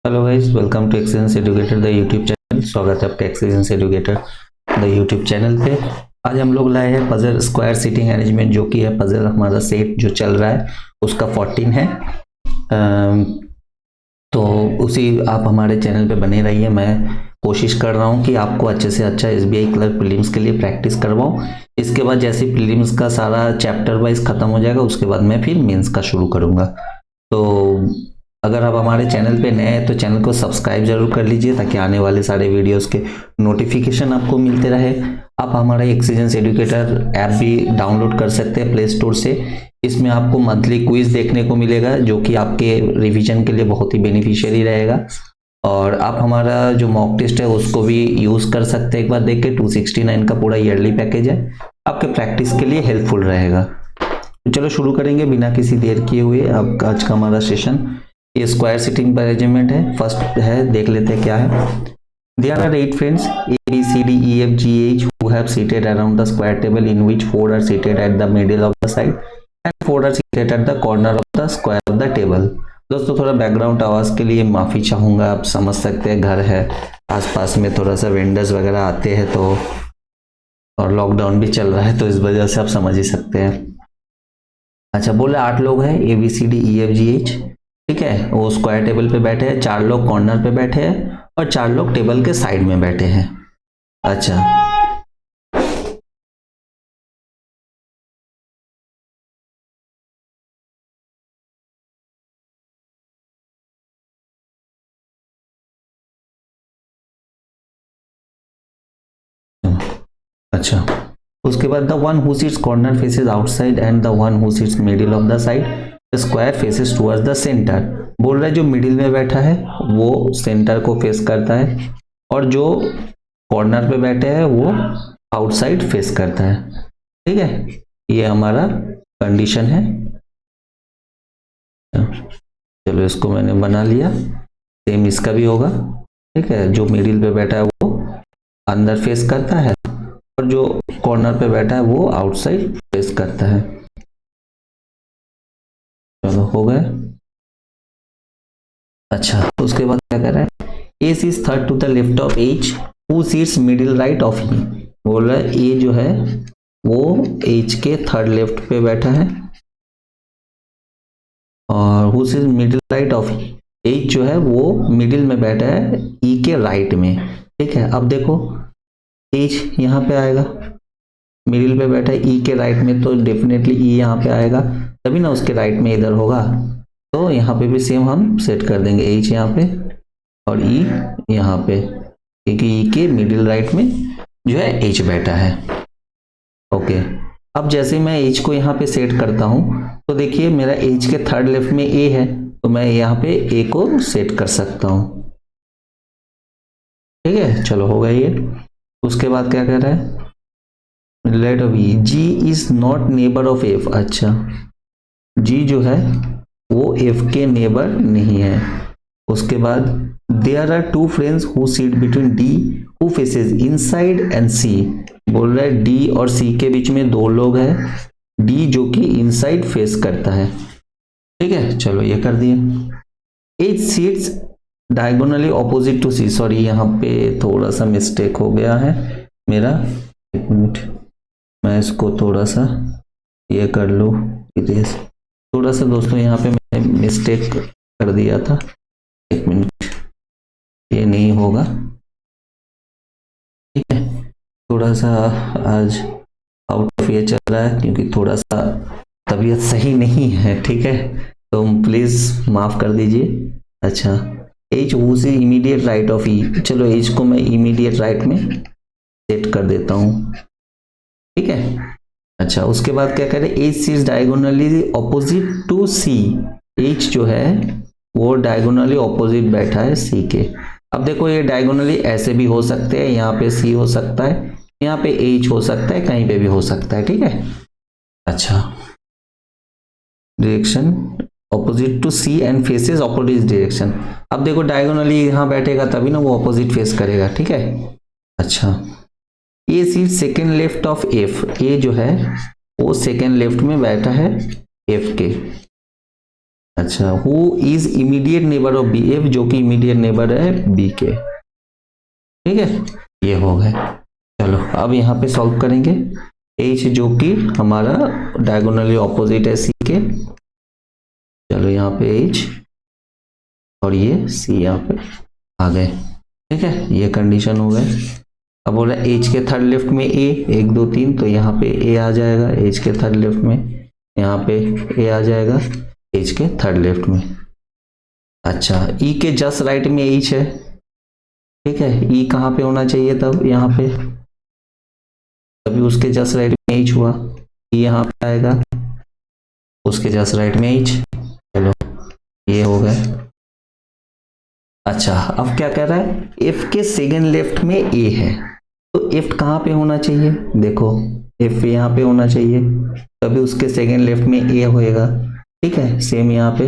Hello guys, welcome to Excellence Educator the YouTube channel. स्वागत है आपका Excellence Educator the YouTube channel पे। आज हम लोग लाए हैं पजल स्क्वायर सीटिंग अरेंजमेंट, जो कि है पजल हमारा सेट जो चल रहा है उसका 14 है। तो उसी आप हमारे चैनल पे बने रहिए। मैं कोशिश कर रहा हूँ कि आपको अच्छे से अच्छा एसबीआई क्लर्क प्रीलिम्स के लिए प्रैक्टिस करवाऊँ। इसके बाद जैसे प्रीलिम्स का सारा चैप्टर वाइज खत्म हो जाएगा, उसके बाद मैं फिर मेंस का शुरू करूँगा। तो अगर आप हमारे चैनल पे नए हैं तो चैनल को सब्सक्राइब जरूर कर लीजिए, ताकि आने वाले सारे वीडियोस के नोटिफिकेशन आपको मिलते रहे। आप हमारा एक्सीलेंस एजुकेटर ऐप भी डाउनलोड कर सकते हैं प्ले स्टोर से। इसमें आपको मंथली क्विज देखने को मिलेगा, जो कि आपके रिवीजन के लिए बहुत ही बेनिफिशियरी रहेगा। और आप हमारा जो मॉक टेस्ट है उसको भी यूज कर सकते हैं। एक बार देख के 269 का पूरा ईयरली पैकेज है, आपके प्रैक्टिस के लिए हेल्पफुल रहेगा। तो चलो शुरू करेंगे बिना किसी देर किए हुए। अब आज का हमारा सेशन ये स्क्वायर सीटिंग अरेंजमेंट है। फर्स्ट है, देख लेते हैं क्या है। There are 8 friends A, B, C, D, E, F, G, H who have seated around the square table, in which 4 are seated at the middle of the side and 4 are seated at the corner of the square of the table। दोस्तों थोड़ा background आवाज के लिए माफी चाहूंगा। आप समझ सकते हैं घर है आसपास में, थोड़ा सा वेंडर्स वगैरह आते हैं तो, और लॉकडाउन भी चल रहा है तो इस वजह से आप समझ ही सकते हैं। अच्छा, बोले 8 लोग हैं, A B C D E F G H. ठीक है, वो स्क्वायर टेबल पे बैठे हैं, 4 लोग कॉर्नर पे बैठे हैं और 4 लोग टेबल के साइड में बैठे हैं। अच्छा, अच्छा। उसके बाद the one who sits corner faces outside and the one who sits middle of the side, the square faces towards the centre. बोल रहा है जो मिडिल में बैठा है वो सेंटर को फेस करता है, और जो कॉर्नर पे बैठे हैं वो आउटसाइड फेस करता है। ठीक है, ये हमारा कंडीशन है। चलो इसको मैंने बना लिया। सेम इसका भी होगा। ठीक है, जो मिडिल पे बैठा है वो अंदर फेस करता है, और जो कॉर्नर पे बैठा है वो आउटसाइड फेस करता है। चलो हो गए। अच्छा, उसके बाद क्या कर रहा है, A sits third to the left of H who sits middle right of E. बोल रहा है ए जो है वो एच के थर्ड लेफ्ट पे बैठा है, और who sits middle right of H जो है वो मिडिल में बैठा है ई के राइट में। ठीक है, अब देखो एच यहाँ पे आएगा, मिडिल पे बैठा है ई के राइट में, तो डेफिनेटली ई यहाँ पे आएगा, तभी ना उसके राइट में इधर होगा। तो यहाँ पे भी सेम हम सेट कर देंगे, एच यहाँ पे और ई यहाँ पे, क्योंकि ई के मिडिल राइट में जो है एच बैठा है। ओके, अब जैसे मैं एच को यहाँ पे सेट करता हूँ, तो देखिए मेरा एच के थर्ड लेफ्ट में ए है, तो मैं यहाँ पे ए को सेट कर सकता हूँ। ठीक है, चलो हो गया ये। उसके बाद क्या कर रहा है, let B G is not neighbour of F. अच्छा, जी जो है वो एफ के नेबर नहीं है। उसके बाद there are two friends who sit between D who faces inside and C. बोल रहा है डी और सी के बीच में 2 लोग हैं, डी जो कि इनसाइड फेस करता है। ठीक है, चलो ये कर दिए। H seats diagonally opposite to C. Sorry, यहाँ पे थोड़ा सा मिस्टेक हो गया है मेरा, एक मिनट, मैं इसको थोड़ा सा ये कर लूँ इरेज। थोड़ा सा दोस्तों यहाँ पे मैंने मिस्टेक कर दिया था, एक मिनट, ये नहीं होगा। ठीक है, थोड़ा सा आज आउट ऑफ ये चल रहा है, क्योंकि थोड़ा सा तबीयत सही नहीं है। ठीक है, तो प्लीज माफ कर दीजिए। अच्छा, एच वो से इमीडिएट राइट ऑफ ई। चलो एच को मैं इमीडिएट राइट में सेट कर देता हूँ। ठीक है, अच्छा, उसके बाद क्या करें, H C is diagonally opposite to C. H जो है वो डायगोनली ऑपोजिट बैठा है सी के। अब देखो ये डायगोनली ऐसे भी हो सकते हैं, यहाँ पे सी हो सकता है, यहाँ पे एच हो सकता है, कहीं पे भी हो सकता है। ठीक है, अच्छा, direction opposite to C and faces opposite direction. अब देखो डायगोनली यहाँ बैठेगा तभी ना वो ऑपोजिट फेस करेगा। ठीक है, अच्छा, A sit second left of F. A जो है वो सेकेंड लेफ्ट में बैठा है एफ के। अच्छा, who is immediate neighbour of B, F जो कि इमीडिएट नेबर है बी के, ठीक है, ये हो गए। चलो अब यहाँ पे सॉल्व करेंगे। एच जो कि हमारा डायगोनली ऑपोजिट है सी के, चलो यहाँ पे एच और ये सी यहाँ पे आ गए, ठीक है, ये कंडीशन हो गए। अब बोला एच के थर्ड लेफ्ट में ए, 1 2 3, तो यहाँ पे ए आ जाएगा एच के थर्ड लेफ्ट में, यहाँ पे ए आ जाएगा एच के थर्ड लेफ्ट में। अच्छा, ई के जस्ट राइट में एच है, ठीक है, ई कहाँ पे होना चाहिए तब, यहाँ पे, तभी उसके जस्ट राइट में एच हुआ, ई यहाँ पे आएगा, उसके जस्ट राइट में एच, चलो ये हो गए। अच्छा, अब क्या कह रहा है, एफ के सेकेंड लेफ्ट में ए है, तो एफ कहाँ पे होना चाहिए, देखो एफ यहाँ पे होना चाहिए, तभी उसके सेकेंड लेफ्ट में ए होएगा, ठीक है, सेम यहाँ पे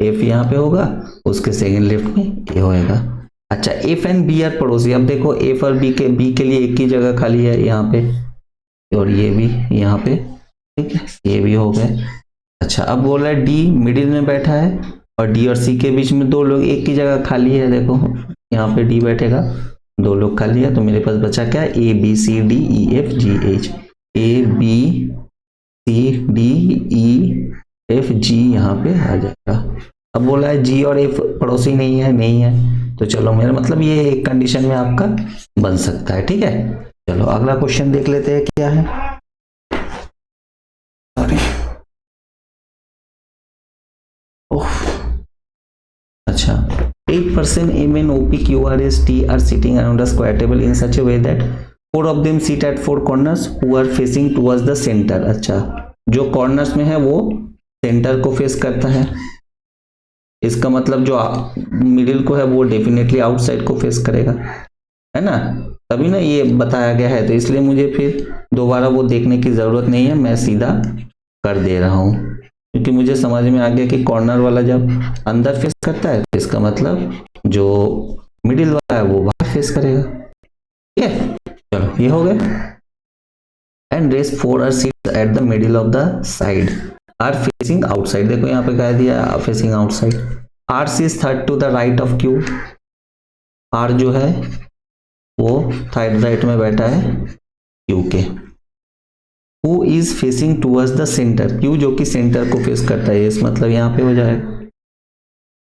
एफ यहाँ पे होगा, उसके सेकेंड लेफ्ट में ए होएगा। अच्छा, एफ एंड बी आर पड़ोसी, अब देखो एफ और बी के लिए एक ही जगह खाली है यहाँ पे, और ये भी यहाँ पे, ठीक है, ये भी हो गए। अच्छा, अब बोल रहा है डी मिडिल में बैठा है और डी और सी के बीच में 2 लोग, एक ही जगह खाली है, देखो यहाँ पे डी बैठेगा, 2 लोग खाली है, तो मेरे पास बचा क्या, A B C D E F G H, A B C D E F G यहाँ पे आ जाएगा। अब बोला है जी और एफ पड़ोसी नहीं है, तो चलो मेरा मतलब ये एक कंडीशन में आपका बन सकता है, ठीक है। चलो अगला क्वेश्चन देख लेते हैं क्या है। अच्छा, 8% M N O P Q R S T are sitting around a square table in such a way that 4 of them sit at 4 corners who are facing towards the center। अच्छा, जो corners में है वो centre को face करता है, इसका मतलब जो मिडिल को है वो डेफिनेटली आउटसाइड को फेस करेगा, है ना, तभी ना ये बताया गया है, तो इसलिए मुझे फिर दोबारा वो देखने की जरूरत नहीं है, मैं सीधा कर दे रहा हूँ, क्योंकि मुझे समझ में आ गया कि कॉर्नर वाला जब अंदर फेस करता है तो इसका मतलब जो मिडिल वाला है वो बाहर फेस करेगा, ठीक है। चलो ये हो गया। And rest 4 are seats at the middle of the side are facing outside, देखो यहाँ पे कह दिया फेसिंग आउटसाइड। आर सीज third to the right of Q, R जो है वो थर्ड राइट में बैठा है क्यू के। Who is facing towards the centre, Q जो कि सेंटर को फेस करता है, इस मतलब यहाँ पे हो जाएगा।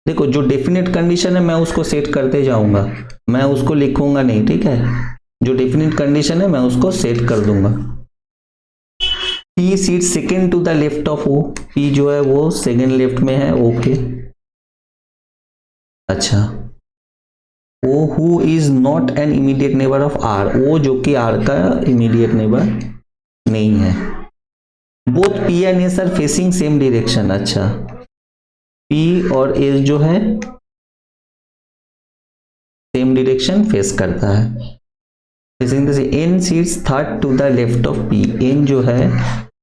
देखो जो डेफिनेट कंडीशन है मैं उसको सेट करते जाऊंगा, मैं उसको लिखूंगा नहीं, ठीक है, जो डेफिनेट कंडीशन है मैं उसको सेट कर दूंगा। P sit second to the left of O, P जो है वो सेकेंड लेफ्ट में है ओके। अच्छा, O who is not an immediate neighbour of R, O जो कि आर का इमीडिएट नेबर नहीं है। Both P and S are facing same direction, अच्छा पी और एस जो है सेम डायरेक्शन फेस करता है। Facing this, N sits third to the left of P, N जो है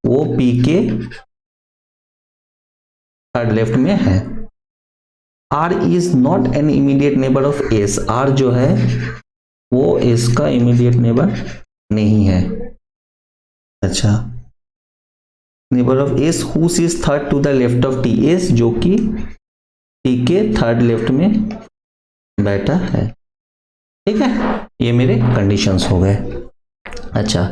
वो पी के थर्ड लेफ्ट में है। R is not an immediate neighbour of S, R जो है वो एस का इमीडिएट नेबर नहीं है। अच्छा, neighbour of S who is third to the left of T, S जो कि टी के थर्ड लेफ्ट में बैठा है, ठीक है, ये मेरे कंडीशंस हो गए। अच्छा,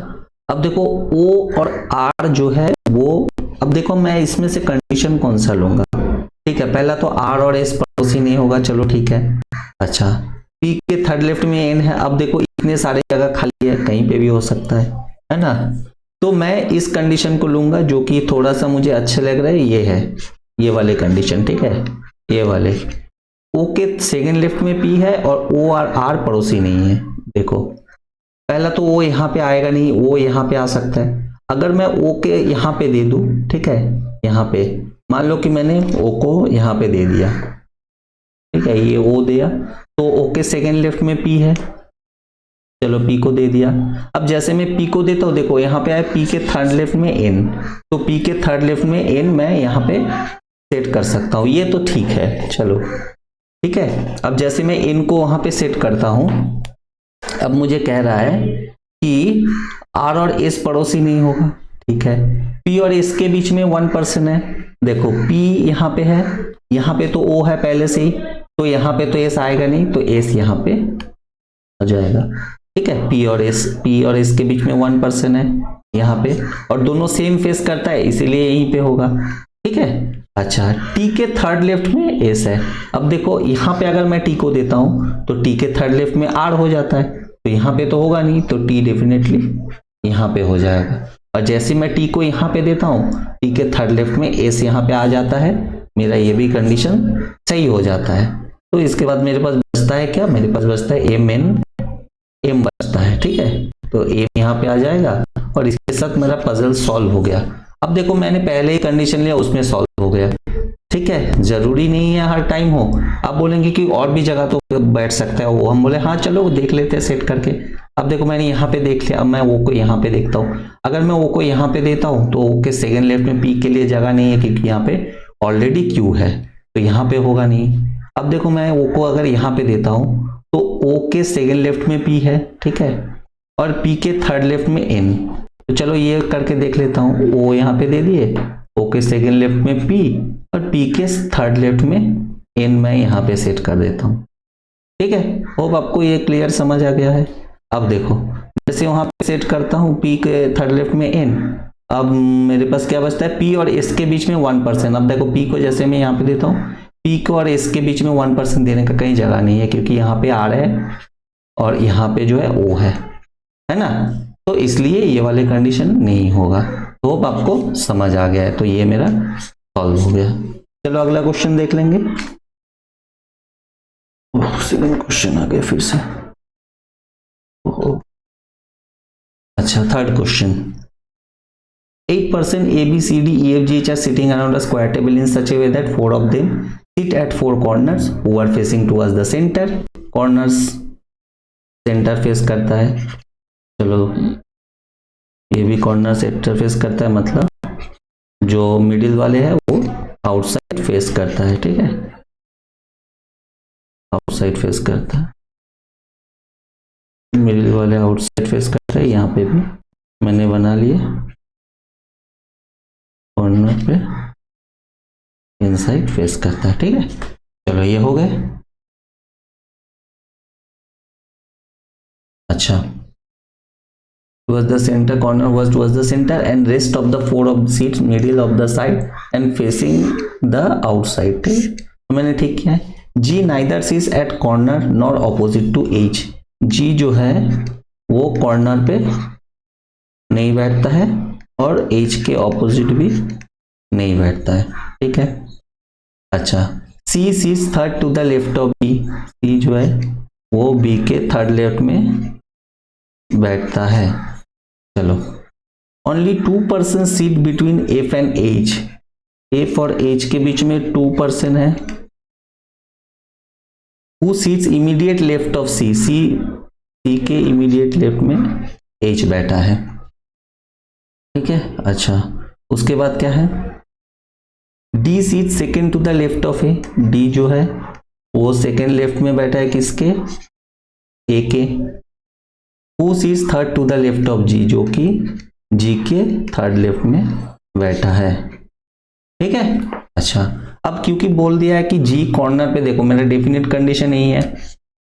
अब देखो ओ और आर जो है वो, अब देखो मैं इसमें से कंडीशन कौन सा लूंगा, ठीक है, पहला तो आर और एस पड़ोसी नहीं होगा, चलो ठीक है। अच्छा, पी के थर्ड लेफ्ट में एन है, अब देखो इतने सारे जगह खाली है, कहीं पे भी हो सकता है ना, तो मैं इस कंडीशन को लूंगा जो कि थोड़ा सा मुझे अच्छा लग रहा है, ये है ये वाले कंडीशन, ठीक है, ये वाले। ओ के सेकेंड लेफ्ट में पी है और ओ और आर पड़ोसी नहीं है, देखो पहला तो ओ यहाँ पे आएगा नहीं, वो यहाँ पे आ सकता है, अगर मैं ओ के यहाँ पे दे दूं, ठीक है, यहाँ पे मान लो कि मैंने ओ को यहाँ पे दे दिया, ठीक है, ये ओ दिया, तो ओ के सेकेंड लेफ्ट में पी है, चलो पी को दे दिया। अब जैसे मैं पी को देता हूं, देखो यहाँ पे आया पी के थर्ड लेफ्ट में एन, तो पी के थर्ड लेफ्ट में एन मैं यहाँ पे सेट कर सकता हूं, ये तो ठीक है, चलो ठीक है। अब जैसे मैं एन को वहां पे सेट करता हूं, अब मुझे कह रहा है कि आर और एस पड़ोसी नहीं होगा, ठीक है, पी और एस के बीच में 1% है, देखो पी यहाँ पे है यहाँ पे तो ओ है पहले से ही, तो यहाँ पे तो एस आएगा नहीं, तो एस यहाँ पे आ जाएगा। ठीक है, पी और एस के बीच में 1% है यहाँ पे, और दोनों सेम फेस करता है इसीलिए यहीं पे होगा। ठीक है, अच्छा टी के थर्ड लेफ्ट में एस है। अब देखो यहाँ पे अगर मैं टी को देता हूं तो टी के थर्ड लेफ्ट में आर हो जाता है, तो यहाँ पे तो होगा नहीं, तो टी डेफिनेटली यहाँ पे हो जाएगा। और जैसे मैं टी को यहाँ पे देता हूँ, टी के थर्ड लेफ्ट में एस यहाँ पे आ जाता है, मेरा ये भी कंडीशन सही हो जाता है। तो इसके बाद मेरे पास बचता है क्या, मेरे पास बचता है एम एन एम बचता है। ठीक है, तो एम यहाँ पे आ जाएगा और इसके साथ मेरा पजल सॉल्व हो गया। अब देखो मैंने पहले ही कंडीशन लिया, उसमें सॉल्व हो गया। ठीक है, जरूरी नहीं है हर टाइम हो। आप बोलेंगे कि और भी जगह तो बैठ सकता है वो, हम बोले हाँ चलो देख लेते हैं सेट करके। अब देखो मैंने यहाँ पे देख लिया, अब मैं वो को यहाँ पे देखता हूँ। अगर मैं वो को यहाँ पे देता हूँ तो ओ के सेकेंड लेफ्ट में पी के लिए जगह नहीं है, क्योंकि यहाँ पे ऑलरेडी क्यू है, तो यहाँ पे होगा नहीं। अब देखो मैं ओ को अगर यहाँ पे देता हूँ तो ओ के सेकेंड लेफ्ट में पी है, ठीक है, और पी के थर्ड लेफ्ट में एन। तो चलो ये करके देख लेता हूँ, ओ यहाँ पे दे दिए, ओ के सेकेंड लेफ्ट में पी और पी के थर्ड लेफ्ट में एन मैं यहाँ पे सेट कर देता हूँ। ठीक है, होप आपको ये क्लियर समझ आ गया है। अब देखो जैसे वहां पे सेट करता हूँ पी के थर्ड लेफ्ट में एन, अब मेरे पास क्या बचता है, पी और एस के बीच में 1%। अब देखो पी को जैसे मैं यहाँ पे देता हूँ, पी को और एस के बीच में 1% देने का कहीं जगह नहीं है, क्योंकि यहाँ पे आर है और यहाँ पे जो है ओ है ना, तो इसलिए ये वाले कंडीशन नहीं होगा। तो होप आपको समझ आ गया है, तो ये मेरा सॉल्व हो गया। चलो अगला क्वेश्चन देख लेंगे। सेकंड क्वेश्चन आ गया फिर से। अच्छा third question, 8 person A B C D E F G H are sitting around a square table in such a way that 4 of them sit at 4 corners who are facing towards the center. Corners center face करता है, चलो ये भी corner centre face करता है, मतलब जो middle वाले हैं वो आउटसाइड फेस करता है। ठीक है, आउटसाइड फेस करता है, मिडिल वाले आउटसाइड फेस करता है। यहाँ पे भी मैंने बना लिए कॉर्नर पे इनसाइड फेस करता है। ठीक है, चलो ये हो गए। अच्छा towards the center, corner was towards the center and rest of the 4 of the seats middle of the side and facing the outside। ठीक, तो मैंने ठीक किया है। G neither sits at corner nor opposite to H। G जो है वो corner पे नहीं बैठता है और H के ऑपोजिट भी नहीं बैठता है। ठीक है, अच्छा C sits third to the left of B। C जो है वो B के थर्ड लेफ्ट में बैठता है। चलो only 2% seat between F and H. F और एच के बीच में 2% है। Who sits immediate left of C. C के इमीडिएट लेफ्ट में एच बैठा है। ठीक है, अच्छा उसके बाद क्या है, D seat second to the left of A. D जो है वो सेकेंड लेफ्ट में बैठा है किसके, ए के। Who sits third to the left of G, जो कि जी के थर्ड लेफ्ट में बैठा है। ठीक है, अच्छा अब क्योंकि बोल दिया है कि जी कॉर्नर पे, देखो मेरा डेफिनेट कंडीशन नहीं है,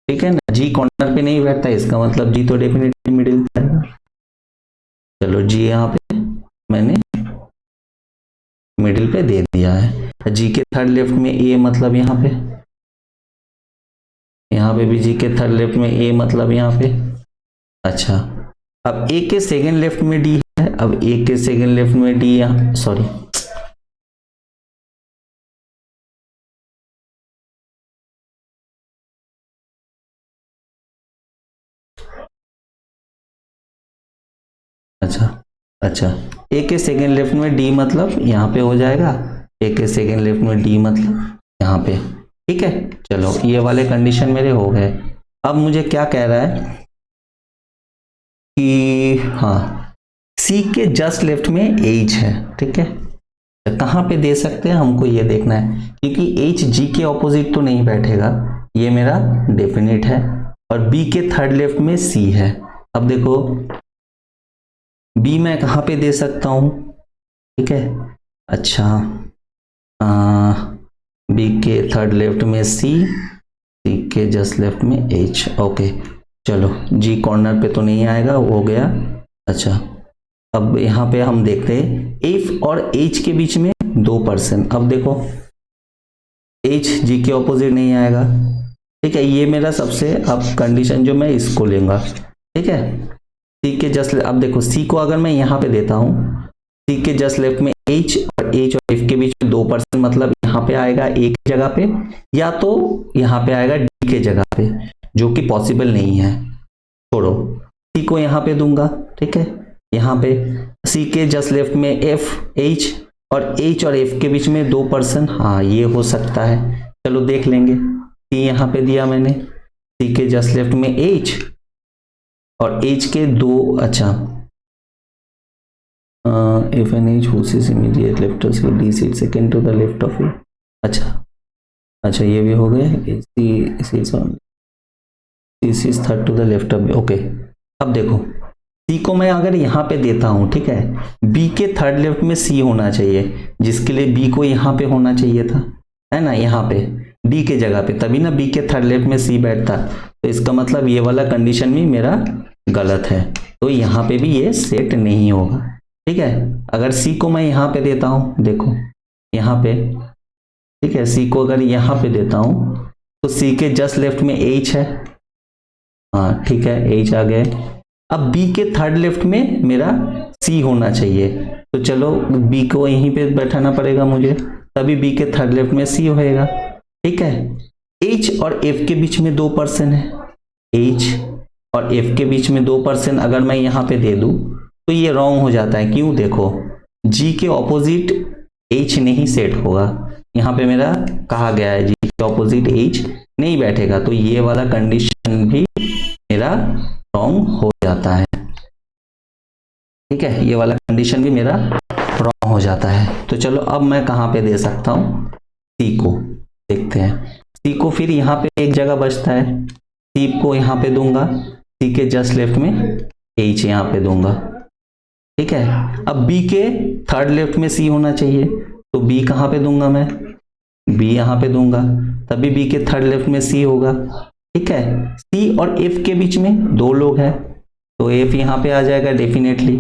ठीक है ना, जी कॉर्नर पे नहीं बैठता, इसका मतलब जी तो डेफिनेटली मिडिल पे आएगा। चलो जी यहाँ पे मैंने मिडिल पे दे दिया है। जी के थर्ड लेफ्ट में ए, मतलब यहाँ पे भी जी के थर्ड लेफ्ट में ए, मतलब यहाँ पे। अच्छा अब ए के सेकेंड लेफ्ट में डी है, अब ए के सेकेंड लेफ्ट में डी, यहाँ सॉरी अच्छा ए के सेकेंड लेफ्ट में डी मतलब यहाँ पे हो जाएगा, ए के सेकेंड लेफ्ट में डी मतलब यहाँ पे। ठीक है, चलो ये वाले कंडीशन मेरे हो गए। अब मुझे क्या कह रहा है कि हाँ सी के जस्ट लेफ्ट में एच है। ठीक है, कहाँ पे दे सकते हैं हमको ये देखना है, क्योंकि एच जी के ऑपोजिट तो नहीं बैठेगा, ये मेरा डेफिनेट है, और बी के थर्ड लेफ्ट में सी है। अब देखो बी मैं कहाँ पे दे सकता हूँ, ठीक है, अच्छा बी के थर्ड लेफ्ट में सी, सी के जस्ट लेफ्ट में एच। ओके चलो, जी कॉर्नर पे तो नहीं आएगा, हो गया। अच्छा अब यहाँ पे हम देखते हैं एफ और एच के बीच में 2%। अब देखो एच जी के ऑपोजिट नहीं आएगा, ठीक है। ये मेरा सबसे अब कंडीशन जो मैं इसको लूंगा, ठीक है। सी के जस्ट, अब देखो सी को अगर मैं यहाँ पे देता हूँ, सी के जस्ट लेफ्ट में एच और एफ के बीच में 2%, मतलब यहाँ पे आएगा ए की जगह पे, या तो यहाँ पे आएगा डी के जगह पे, जो कि पॉसिबल नहीं है। छोड़ो, सी को यहाँ पे दूंगा, ठीक है। यहाँ पे सी के जस्ट लेफ्ट में एफ एच और एफ के बीच में 2%, हाँ ये हो सकता है, चलो देख लेंगे। सी यहाँ पे दिया मैंने, सी के जस्ट लेफ्ट में एच और एच के दो, अच्छा if an H whose is immediate left of D seat second to the left of it, अच्छा ये भी हो गया। C is third to the left of, okay. अब देखो C को मैं अगर यहाँ पे देता हूँ, ठीक है, B के थर्ड लेफ्ट में C होना चाहिए, जिसके लिए B को यहाँ पे होना चाहिए था, है ना, यहाँ पे D के जगह पे, तभी ना B के थर्ड लेफ्ट में C बैठता। तो इसका मतलब ये वाला कंडीशन भी मेरा गलत है, तो यहाँ पे भी ये सेट नहीं होगा, ठीक है। अगर सी को मैं यहाँ पे देता हूँ, देखो यहाँ पे, ठीक है, सी को अगर यहाँ पे देता हूँ तो सी के जस्ट लेफ्ट में एच है, हाँ ठीक है, एच आ गए। अब बी के थर्ड लेफ्ट में मेरा सी होना चाहिए, तो चलो बी को यहीं पे बैठाना पड़ेगा मुझे, तभी बी के थर्ड लेफ्ट में सी होएगा, ठीक है। एच और एफ के बीच में 2% है, एच और एफ के बीच में 2% अगर मैं यहाँ पे दे दूं तो ये रॉन्ग हो जाता है। क्यों? देखो जी के ऑपोजिट एच नहीं सेट होगा, यहाँ पे मेरा कहा गया है जी के ऑपोजिट एच नहीं बैठेगा, तो ये वाला कंडीशन भी मेरा रॉन्ग हो जाता है, ठीक है, ये वाला कंडीशन भी मेरा रॉन्ग हो जाता है। तो चलो अब मैं कहाँ पे दे सकता हूँ, सी को देखते हैं। सी को फिर यहाँ पे एक जगह बचता है, सी को यहाँ पे दूंगा, सी के जस्ट लेफ्ट में एच यहाँ पे दूंगा, ठीक है। अब बी के थर्ड लेफ्ट में सी होना चाहिए, तो बी कहाँ पे दूंगा मैं, बी यहाँ पे दूंगा, तभी बी के थर्ड लेफ्ट में सी होगा, ठीक है। सी और एफ के बीच में 2 लोग हैं, तो एफ यहाँ पे आ जाएगा डेफिनेटली,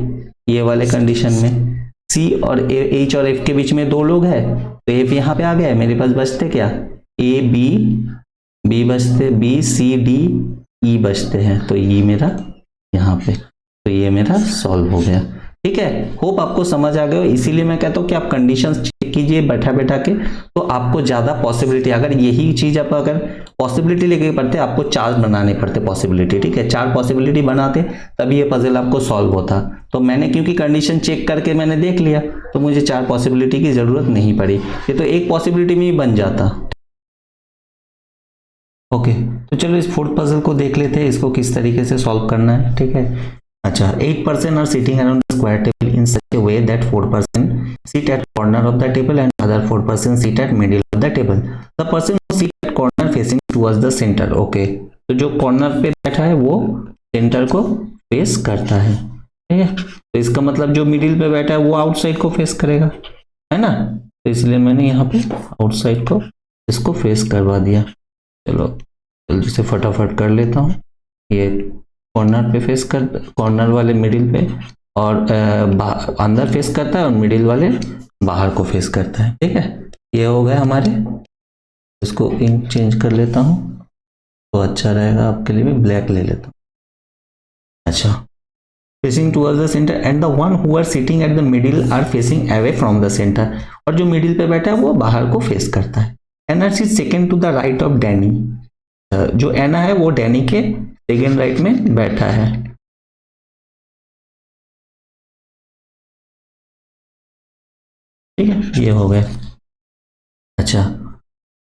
ये वाले कंडीशन में सी और एच और एफ के बीच में 2 लोग हैं, तो एफ यहाँ पे आ गया है। मेरे पास बचते क्या, ए बी, बी बचते, बी सी डी ई बचते हैं, तो ई मेरा यहाँ पे, तो ये मेरा सॉल्व हो गया, ठीक है। होप आपको समझ आ गया हो, इसीलिए मैं कहता हूँ कि आप कंडीशंस चेक कीजिए बैठा बैठा के, तो आपको ज्यादा पॉसिबिलिटी, अगर यही चीज आप अगर पॉसिबिलिटी लेके पढ़ते, आपको 4 बनाने पड़ते पॉसिबिलिटी, ठीक है, 4 पॉसिबिलिटी बनाते तभी ये पजल आपको सॉल्व होता। तो मैंने क्योंकि कंडीशन चेक करके मैंने देख लिया, तो मुझे 4 पॉसिबिलिटी की जरूरत नहीं पड़ी, ये तो एक पॉसिबिलिटी में ही बन जाता। ओके तो चलो इस 4th पजल को देख लेते हैं, इसको किस तरीके से सॉल्व करना है, ठीक है। अच्छा 8% are sitting around the square table in such a way that 4% sit at corner of the table and other 4% sit at middle of the table. The person who sit at corner facing towards the center. Okay, तो जो corner पे बैठा है वो centre को face करता है, ठीक है। तो इसका मतलब जो मिडिल पे बैठा है वो आउटसाइड को फेस करेगा, है ना, तो इसलिए मैंने यहाँ पे आउटसाइड को इसको फेस करवा दिया। चलो जल्दी से फटाफट कर लेता हूँ, ये कॉर्नर पे फेस कर, कॉर्नर वाले मिडिल पे, और अंदर फेस करता है, और मिडिल वाले बाहर को फेस करता है, ठीक है। ये हो गया हमारे, इसको इंक चेंज कर लेता हूँ तो अच्छा रहेगा आपके लिए, भी ब्लैक ले लेता हूँ। अच्छा, facing towards the centre and the one who are sitting at the middle are facing away from the centre, और जो मिडिल पे बैठा है वो बाहर को फेस करता है। Anna is second to the right of Danny, जो एना है वो डैनी के सेकेंड राइट में बैठा है, ठीक है, ये हो गया। अच्छा,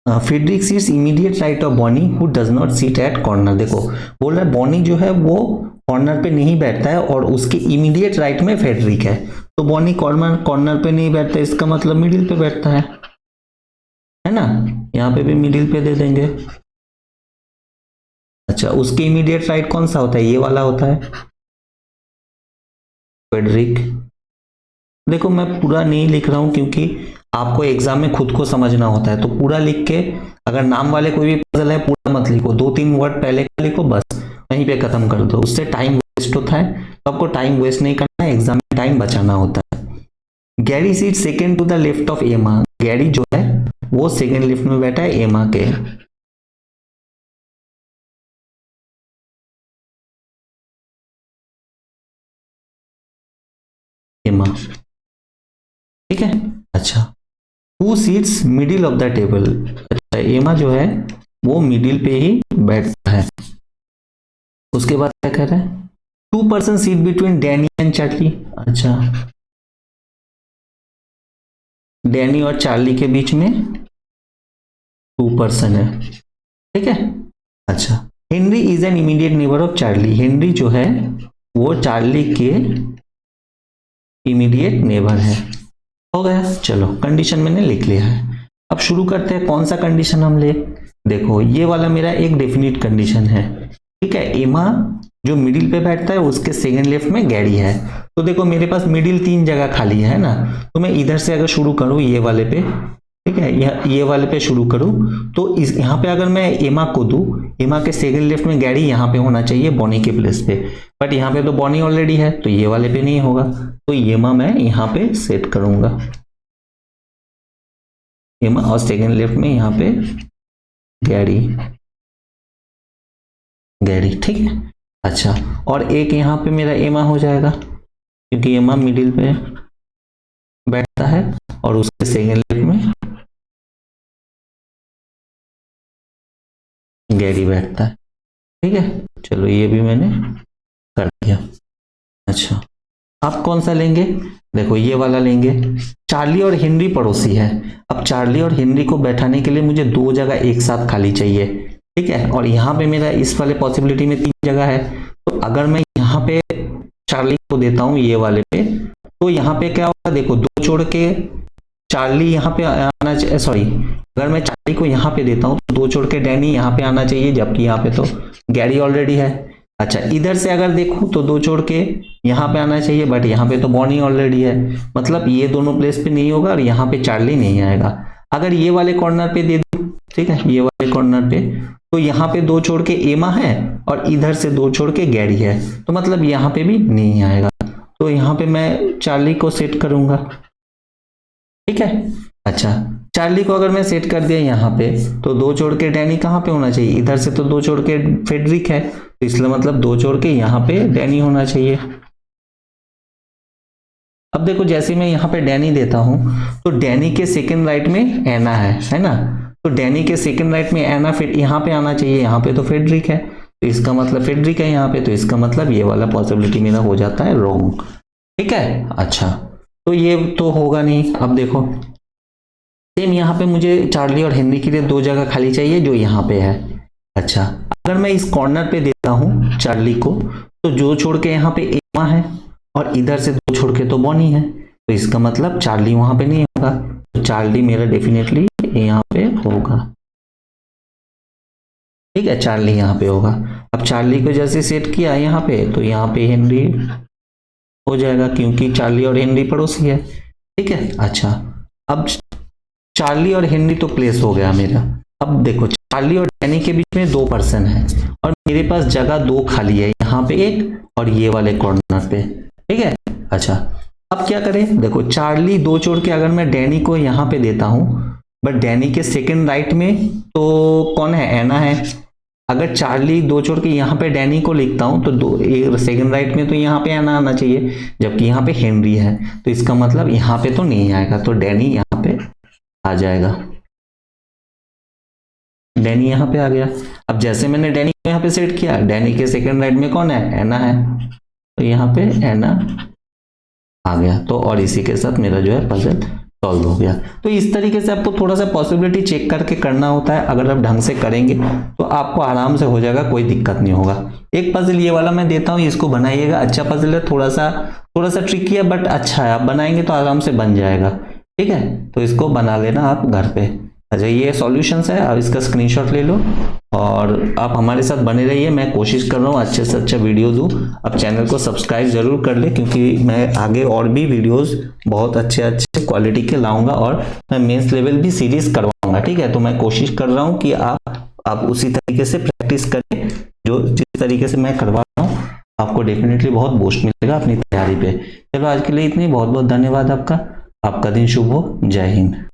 Frederick seats immediate right of Bonnie who does not seat at corner. देखो बोल रहा है बॉनी जो है वो कॉर्नर पे नहीं बैठता है, और उसके इमीडिएट राइट में फ्रेडरिक है, तो बॉनी कॉर्नर पे नहीं बैठता, इसका मतलब मिडिल पे बैठता है ना, यहाँ पे भी मिडिल पे दे देंगे। अच्छा, उसके इमीडिएट राइट कौन सा होता है, ये वाला होता है फ्रेडरिक। देखो मैं पूरा नहीं लिख रहा हूँ क्योंकि आपको एग्जाम में खुद को समझना होता है, तो पूरा लिख के अगर नाम वाले कोई भी पजल है पूरा मत लिखो, 2-3 वर्ड पहले का लिखो, बस वहीं पे खत्म कर दो, उससे टाइम वेस्ट होता है। तो आपको टाइम वेस्ट नहीं करना है, एग्जाम में टाइम बचाना होता है। Gary seat second to the left of Emma, Gary जो है वो सेकेंड लिफ्ट में बैठा है एमा के। एमा, ठीक है। अच्छा, who sits middle of the table, अच्छा एमा जो है वो मिडिल पे ही बैठता है। उसके बाद क्या कह रहे हैं, 2% seat between Danny and Charlie, अच्छा डैनी और चार्ली के बीच में 2% है, ठीक है। अच्छा, Henry is an immediate neighbour of Charlie, Henry जो है वो चार्ली के इमीडिएट नेबर है। हो गया, चलो कंडीशन मैंने लिख लिया है। अब शुरू करते हैं, कौन सा कंडीशन हम ले, देखो ये वाला मेरा एक डेफिनिट कंडीशन है, ठीक है। एमा जो मिडिल पे बैठता है उसके सेकंड लेफ्ट में गैरी है, तो देखो मेरे पास मिडिल 3 जगह खाली है ना, तो मैं इधर से अगर शुरू करूं ये वाले पे, ठीक है, ये वाले पे शुरू करूं, तो इस यहाँ पे अगर मैं एमा को दूं, एमा के सेकंड लेफ्ट में गैरी यहाँ पे होना चाहिए बॉनी के प्लेस पे, बट यहाँ पे तो बॉनी ऑलरेडी है तो ये वाले पे नहीं होगा, तो एमा मैं यहाँ पे सेट करूंगा, एमा और सेकंड लेफ्ट में यहाँ पे गैरी, गैरी, ठीक है। अच्छा, और एक यहाँ पे मेरा एमा हो जाएगा क्योंकि एमा मिडिल पे बैठता है और उसके सेकंड लेफ्ट में गैरी बैठता है, ठीक है। चलो ये भी मैंने कर दिया। अच्छा, आप कौन सा लेंगे, देखो ये वाला लेंगे। चार्ली और हेनरी पड़ोसी है, अब चार्ली और हेनरी को बैठाने के लिए मुझे 2 जगह एक साथ खाली चाहिए, ठीक है, और यहाँ पे मेरा इस वाले पॉसिबिलिटी में 3 जगह है, तो अगर मैं यहाँ पे चार्ली को देता हूँ ये वाले पे, तो यहाँ पे क्या होगा, देखो 2 छोड़ के चार्ली यहाँ पे आना चाहिए, सॉरी अगर मैं चार्ली को यहाँ पे देता हूँ तो 2 छोड़ के डैनी यहाँ पे आना चाहिए, जबकि यहाँ पे तो गैरी ऑलरेडी है। अच्छा, इधर से अगर देखूं तो 2 छोड़ के यहाँ पे आना चाहिए, बट यहाँ पे तो बॉनी ऑलरेडी है, मतलब ये दोनों प्लेस पे नहीं होगा और यहाँ पे चार्ली नहीं आएगा। अगर ये वाले कॉर्नर पे दे दूं, ठीक है, ये वाले कॉर्नर पे, तो यहाँ पे 2 छोड़ के एमा है और इधर से 2 छोड़ के गैरी है, तो मतलब यहाँ पे भी नहीं आएगा, तो यहाँ पे मैं चार्ली को सेट करूंगा, ठीक है। अच्छा, चार्ली को अगर मैं सेट कर दिया यहाँ पे, तो 2 छोड़ के डैनी कहाँ पे होना चाहिए, इधर से तो 2 छोड़ के फेडरिक है, तो इसलिए मतलब 2 छोड़ के यहाँ पे डैनी होना चाहिए। अब देखो जैसे मैं यहाँ पे डैनी देता हूं, तो डैनी के सेकंड राइट में एना है ना, तो डैनी के सेकंड राइट में एना फिर यहाँ पे आना चाहिए, यहाँ पे तो फेडरिक है, तो इसका मतलब फेडरिक है यहाँ पे, तो इसका मतलब ये वाला पॉसिबिलिटी मेरा हो जाता है रॉन्ग, ठीक है। अच्छा, तो ये तो होगा नहीं। अब देखो सेम यहाँ पे मुझे चार्ली और हेनरी के लिए 2 जगह खाली चाहिए जो यहाँ पे है। अच्छा, अगर मैं इस कॉर्नर पे देता हूँ चार्ली को, तो जो छोड़ के यहाँ पे एमा है और इधर से 2 छोड़ के तो बॉनी है, तो इसका मतलब चार्ली वहां पे नहीं होगा, तो चार्ली मेरा डेफिनेटली यहाँ पे होगा, ठीक है, चार्ली यहाँ पे होगा। अब चार्ली को जैसे सेट किया यहाँ पे, तो यहाँ पे हेनरी हो जाएगा क्योंकि चार्ली और हेनरी पड़ोसी है, ठीक है। अच्छा, अब चार्ली और हेनरी तो प्लेस हो गया मेरा। अब देखो चार्ली और डैनी के बीच में 2% है और मेरे पास जगह 2 खाली है, यहाँ पे एक और ये वाले कॉर्नर पे, ठीक है। अच्छा, अब क्या करें, देखो चार्ली 2 छोड़ के अगर मैं डैनी को यहाँ पे देता हूँ, बट डैनी के सेकंड राइट में तो कौन है, एना है। अगर चार्ली 2 छोड़ के यहाँ पे डैनी को लिखता हूँ तो सेकंड राइट में तो यहाँ पे एना आना चाहिए, जबकि यहाँ पे हेनरी है, तो इसका मतलब यहाँ पे तो नहीं आएगा, तो डैनी यहाँ पे आ जाएगा, डैनी यहाँ पे आ गया। अब जैसे मैंने डैनी को यहाँ पे सेट किया, डैनी के सेकंड राइट में कौन है, एना है, तो यहाँ पे एना आ गया, तो और इसी के साथ मेरा जो है पजल सॉल्व हो गया। तो इस तरीके से आपको थोड़ा सा पॉसिबिलिटी चेक करके करना होता है, अगर आप ढंग से करेंगे तो आपको आराम से हो जाएगा, कोई दिक्कत नहीं होगा। एक पजल ये वाला मैं देता हूँ, इसको बनाइएगा, अच्छा पजल है, थोड़ा सा ट्रिकी है बट अच्छा है, आप बनाएंगे तो आराम से बन जाएगा, ठीक है। तो इसको बना लेना आप घर पे, अच्छा, ये सॉल्यूशंस है, आप इसका स्क्रीनशॉट ले लो और आप हमारे साथ बने रहिए। मैं कोशिश कर रहा हूँ अच्छे से अच्छा वीडियो दूँ। आप चैनल को सब्सक्राइब जरूर कर ले, क्योंकि मैं आगे और भी वीडियोस बहुत अच्छे अच्छे क्वालिटी के लाऊंगा और मैं मेंस लेवल भी सीरीज करवाऊंगा। ठीक है, तो मैं कोशिश कर रहा हूँ कि आप उसी तरीके से प्रैक्टिस करें जो जिस तरीके से मैं करवा रहा हूँ। आपको डेफिनेटली बहुत बूस्ट मिलेगा अपनी तैयारी पे। चलो आज के लिए इतनी, बहुत बहुत धन्यवाद आपका। आपका दिन शुभ हो। जय हिंद।